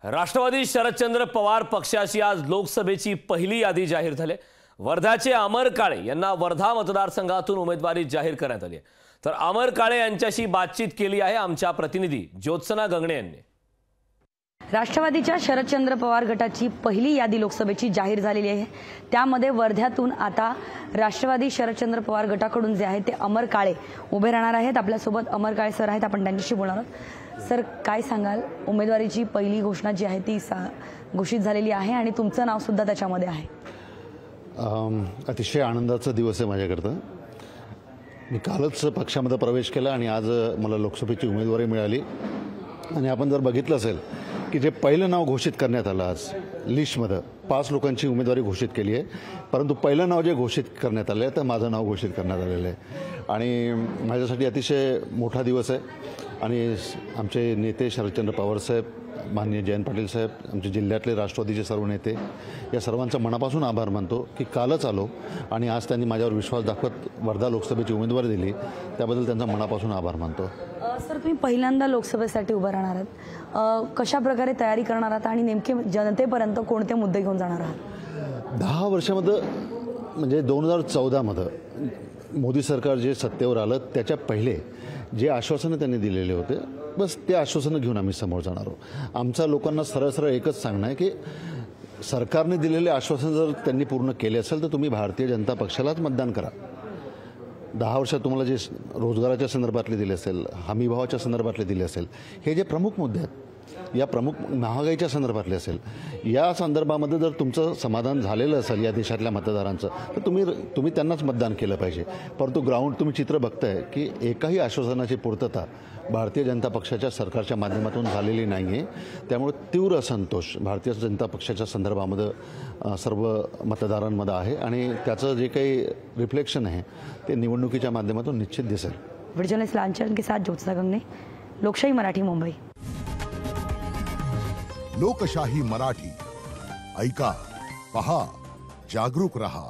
राष्ट्रवादी शरदचंद्र पवार पक्षाची आज लोकसभेची पहिली यादी जाहीर झाली। वर्धाचे अमर काळे यांना वर्धा मतदारसंघातून उमेदवारी जाहीर करण्यात आली आहे। तर अमर काळे यांच्याशी बातचीत केली आहे आमच्या प्रतिनिधी ज्योत्सना गंगणे यांनी। राष्ट्रवादीच्या शरदचंद्र पवार गटाची पहिली यादी लोकसभेची जाहीर झालेली आहे। त्यामध्ये वर्ध्यातून आता राष्ट्रवादी शरदचंद्र पवार गटाकडून जे आहे ते अमर काळे उभे राहणार आहेत। आपल्यासोबत अमर काळे सर आहेत, आपण त्यांच्याशी बोलणार आहोत। सर, काय सांगाल, उमेदवारीची पहिली घोषणा जी आहे ती घोषित झालेली आहे आणि तुमचं नाव सुद्धा त्याच्यामध्ये आहे। अतिशय आनंदाचा दिवस आहे माझ्याकरता। मी कालच पक्षामध्ये प्रवेश केला आणि आज मला लोकसभेची उमेदवारी मिळाली। आणि आपण जर बघितलं असेल की जे पहिलं नाव घोषित करण्यात आलं आज लिस्टमध्ये 5 लोकांची उमेदवारी घोषित केली आहे, परंतु पहिलं नाव जे घोषित करण्यात आलं आहे तर माझं नाव घोषित करण्यात आलेलं आहे आणि माझ्यासाठी अतिशय मोठा दिवस आहे। आणि आमचे नेते शरदचंद्र पवार साहेब, माननीय जयंत पाटील साहेब, आमचे जिल्ह्यातले राष्ट्रवादीचे सर्व नेते, या सर्वांचा मनापासून आभार मानतो की कालच आलो आणि आज त्यांनी माझ्यावर विश्वास दाखवत वर्धा लोकसभेची उमेदवारी दिली, त्याबद्दल त्यांचा मनापासून आभार मानतो। सर, तुम्ही पहिल्यांदा लोकसभेसाठी उभं राहणार आहात, कशा प्रकारे तयारी करणार आहात आणि नेमके जनतेपर्यंत कोणते मुद्दे घेऊन जाणार आहात? 10 वर्षामध्ये म्हणजे 2014 मध्ये मोदी सरकार जे सत्तेवर आलं त्याच्या पहिले जे आश्वासनं त्यांनी दिलेले होते, बस ते आश्वासनं घेऊन आम्ही समोर जाणार आहोत। आमच्या लोकांना सरळ सरळ एकच सांगणं आहे की सरकारने दिलेले आश्वासन जर त्यांनी पूर्ण केले असेल तर तुम्ही भारतीय जनता पक्षालाच मतदान करा। 10 वर्षात तुम्हाला जे रोजगाराच्या संदर्भातले दिले असेल, हमीभावाच्या संदर्भातले दिले असेल, हे जे प्रमुख मुद्दे आहेत, या प्रमुख महागाईच्या संदर्भातले असेल, या संदर्भामध्ये जर तुमचं समाधान झालेलं असेल या देशातल्या मतदारांचं तर तुम्ही त्यांनाच मतदान केलं पाहिजे। परंतु ग्राउंड तुम्ही चित्र बघताय की एकाही आश्वासनाची पूर्तता भारतीय जनता पक्षाच्या सरकारच्या माध्यमातून झालेली नाही आहे। त्यामुळे तीव्र असंतोष भारतीय जनता पक्षाच्या संदर्भामध्ये सर्व मतदारांमध्ये आहे आणि त्याचं जे काही रिफ्लेक्शन आहे ते निवडणुकीच्या माध्यमातून निश्चित दिसेल। व्हिडिओ लांछन के साथ ज्योत्सना गंगणे, लोकशाही मराठी, मुंबई। लोकशाही मराठी, ऐका, पहा, जागरूक रहा।